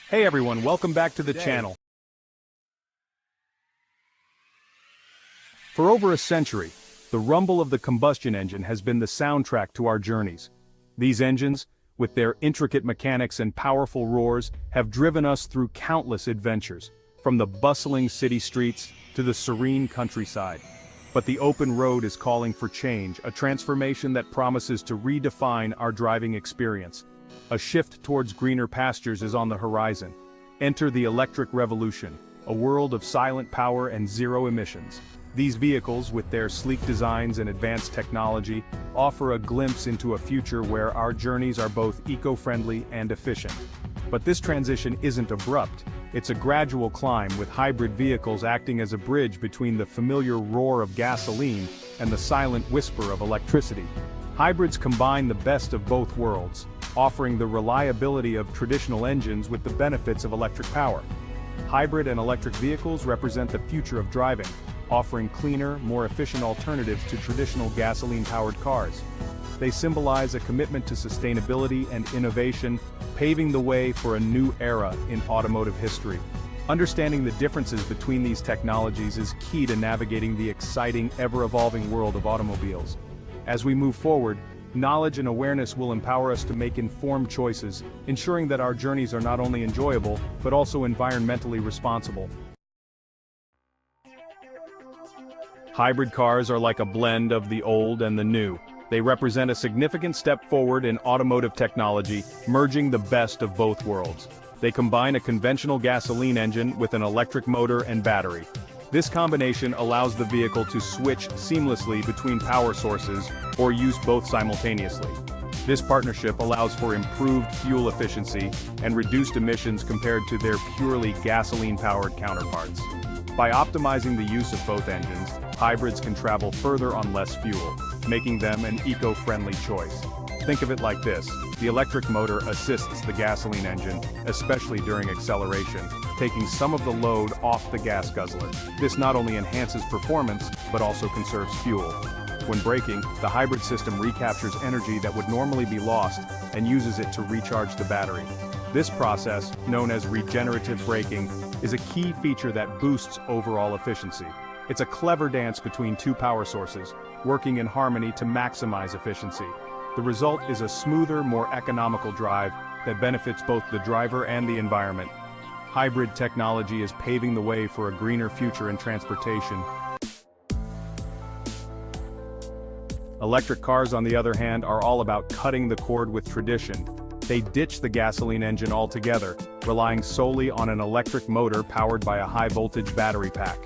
Hey everyone, welcome back to the channel. For over a century, the rumble of the combustion engine has been the soundtrack to our journeys. These engines, with their intricate mechanics and powerful roars, have driven us through countless adventures, from the bustling city streets to the serene countryside. But the open road is calling for change, a transformation that promises to redefine our driving experience. A shift towards greener pastures is on the horizon. Enter the electric revolution, a world of silent power and zero emissions. These vehicles, with their sleek designs and advanced technology, offer a glimpse into a future where our journeys are both eco-friendly and efficient. But this transition isn't abrupt. It's a gradual climb, with hybrid vehicles acting as a bridge between the familiar roar of gasoline and the silent whisper of electricity. Hybrids combine the best of both worlds, offering the reliability of traditional engines with the benefits of electric power. Hybrid and electric vehicles represent the future of driving, offering cleaner, more efficient alternatives to traditional gasoline-powered cars. They symbolize a commitment to sustainability and innovation, paving the way for a new era in automotive history. Understanding the differences between these technologies is key to navigating the exciting, ever-evolving world of automobiles. As we move forward, knowledge and awareness will empower us to make informed choices, ensuring that our journeys are not only enjoyable, but also environmentally responsible. Hybrid cars are like a blend of the old and the new. They represent a significant step forward in automotive technology, merging the best of both worlds. They combine a conventional gasoline engine with an electric motor and battery. This combination allows the vehicle to switch seamlessly between power sources or use both simultaneously. This partnership allows for improved fuel efficiency and reduced emissions compared to their purely gasoline-powered counterparts. By optimizing the use of both engines, hybrids can travel further on less fuel, making them an eco-friendly choice. Think of it like this: the electric motor assists the gasoline engine, especially during acceleration, taking some of the load off the gas guzzler. This not only enhances performance, but also conserves fuel. When braking, the hybrid system recaptures energy that would normally be lost and uses it to recharge the battery. This process, known as regenerative braking, is a key feature that boosts overall efficiency. It's a clever dance between two power sources, working in harmony to maximize efficiency. The result is a smoother, more economical drive that benefits both the driver and the environment. Hybrid technology is paving the way for a greener future in transportation. Electric cars, on the other hand, are all about cutting the cord with tradition. They ditch the gasoline engine altogether, relying solely on an electric motor powered by a high-voltage battery pack.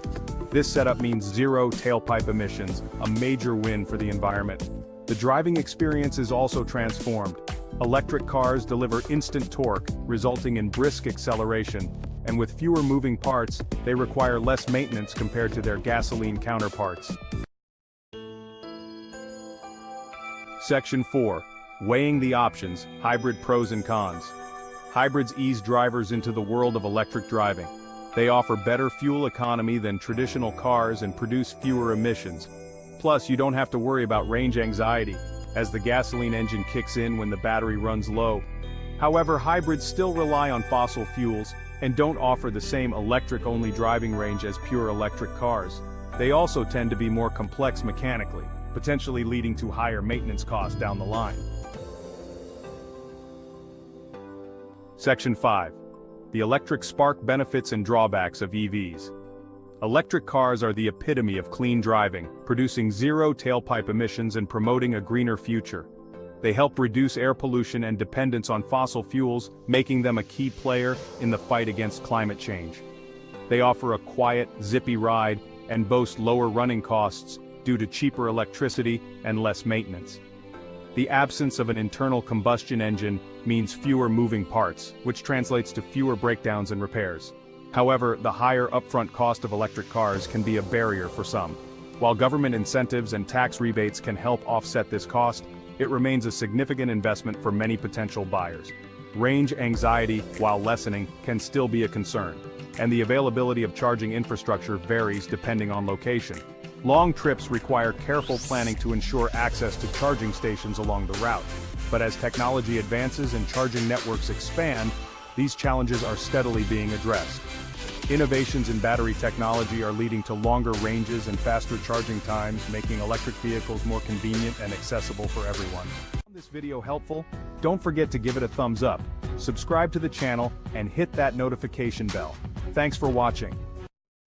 This setup means zero tailpipe emissions, a major win for the environment. The driving experience is also transformed. Electric cars deliver instant torque, resulting in brisk acceleration, and with fewer moving parts, they require less maintenance compared to their gasoline counterparts. Section 4. Weighing the options, hybrid pros and cons. Hybrids ease drivers into the world of electric driving. They offer better fuel economy than traditional cars and produce fewer emissions. Plus, you don't have to worry about range anxiety, as the gasoline engine kicks in when the battery runs low. However, hybrids still rely on fossil fuels and don't offer the same electric-only driving range as pure electric cars. They also tend to be more complex mechanically, potentially leading to higher maintenance costs down the line. Section 5. The electric spark benefits and drawbacks of EVs. Electric cars are the epitome of clean driving, producing zero tailpipe emissions and promoting a greener future. They help reduce air pollution and dependence on fossil fuels, making them a key player in the fight against climate change. They offer a quiet, zippy ride and boast lower running costs due to cheaper electricity and less maintenance. The absence of an internal combustion engine means fewer moving parts, which translates to fewer breakdowns and repairs. However, the higher upfront cost of electric cars can be a barrier for some. While government incentives and tax rebates can help offset this cost, it remains a significant investment for many potential buyers. Range anxiety, while lessening, can still be a concern, and the availability of charging infrastructure varies depending on location. Long trips require careful planning to ensure access to charging stations along the route. But as technology advances and charging networks expand, these challenges are steadily being addressed. Innovations in battery technology are leading to longer ranges and faster charging times, making electric vehicles more convenient and accessible for everyone. Found this video helpful? Don't forget to give it a thumbs up, subscribe to the channel, and hit that notification bell. Thanks for watching.